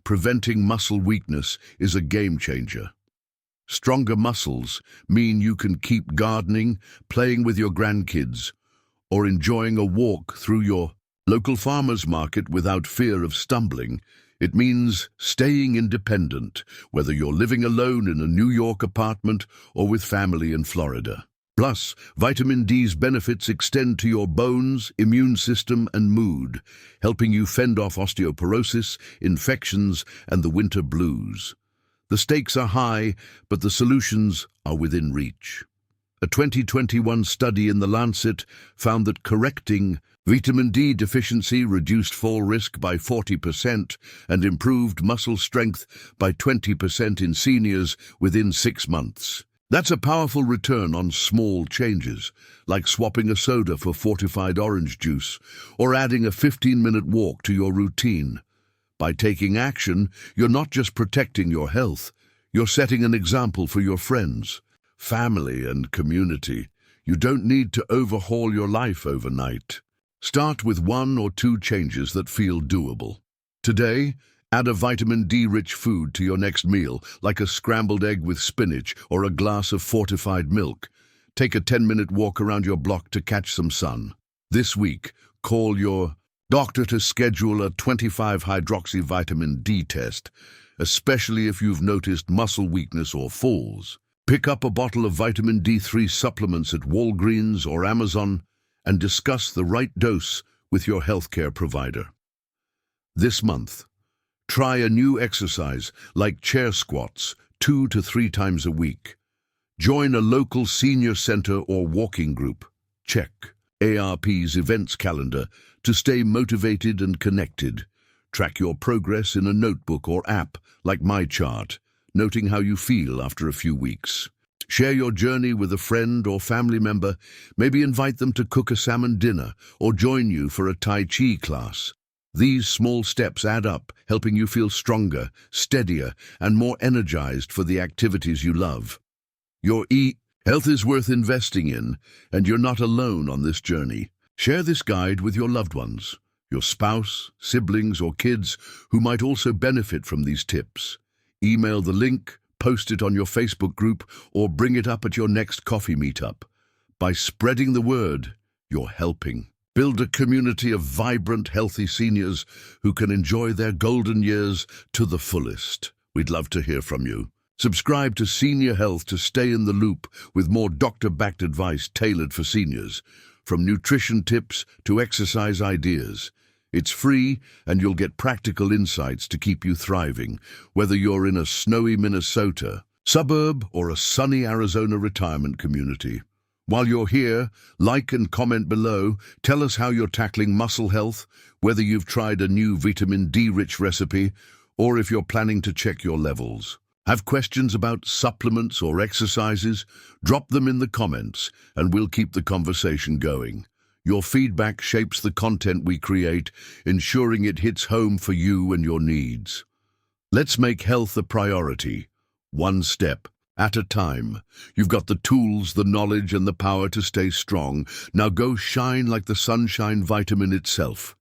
preventing muscle weakness is a game changer. Stronger muscles mean you can keep gardening, playing with your grandkids, or enjoying a walk through your local farmer's market without fear of stumbling. It means staying independent, whether you're living alone in a New York apartment or with family in Florida. Plus, vitamin D's benefits extend to your bones, immune system, and mood, helping you fend off osteoporosis, infections, and the winter blues. The stakes are high, but the solutions are within reach. A 2021 study in The Lancet found that correcting vitamin D deficiency reduced fall risk by 40% and improved muscle strength by 20% in seniors within 6 months. That's a powerful return on small changes, like swapping a soda for fortified orange juice or adding a 15-minute walk to your routine. By taking action, you're not just protecting your health, you're setting an example for your friends, family, and community. You don't need to overhaul your life overnight. Start with 1 or 2 changes that feel doable. Today, add a vitamin D-rich food to your next meal, like a scrambled egg with spinach or a glass of fortified milk. Take a 10-minute walk around your block to catch some sun. This week, call your doctor to schedule a 25-hydroxyvitamin D test, especially if you've noticed muscle weakness or falls. Pick up a bottle of vitamin D3 supplements at Walgreens or Amazon and discuss the right dose with your healthcare provider. This month, try a new exercise like chair squats 2 to 3 times a week. Join a local senior center or walking group. Check ARP's events calendar to stay motivated and connected. Track your progress in a notebook or app like MyChart, noting how you feel after a few weeks. Share your journey with a friend or family member. Maybe invite them to cook a salmon dinner or join you for a Tai Chi class. These small steps add up, helping you feel stronger, steadier, and more energized for the activities you love. Your health is worth investing in, and you're not alone on this journey. Share this guide with your loved ones, your spouse, siblings, or kids who might also benefit from these tips. Email the link, post it on your Facebook group, or bring it up at your next coffee meetup. By spreading the word, you're helping. Build a community of vibrant, healthy seniors who can enjoy their golden years to the fullest. We'd love to hear from you. Subscribe to Senior Health to stay in the loop with more doctor-backed advice tailored for seniors, from nutrition tips to exercise ideas. It's free, and you'll get practical insights to keep you thriving, whether you're in a snowy Minnesota suburb or a sunny Arizona retirement community. While you're here, like and comment below. Tell us how you're tackling muscle health, whether you've tried a new vitamin D-rich recipe, or if you're planning to check your levels. Have questions about supplements or exercises? Drop them in the comments, and we'll keep the conversation going. Your feedback shapes the content we create, ensuring it hits home for you and your needs. Let's make health a priority, one step at a time. You've got the tools, the knowledge, and the power to stay strong. Now go shine like the sunshine vitamin itself.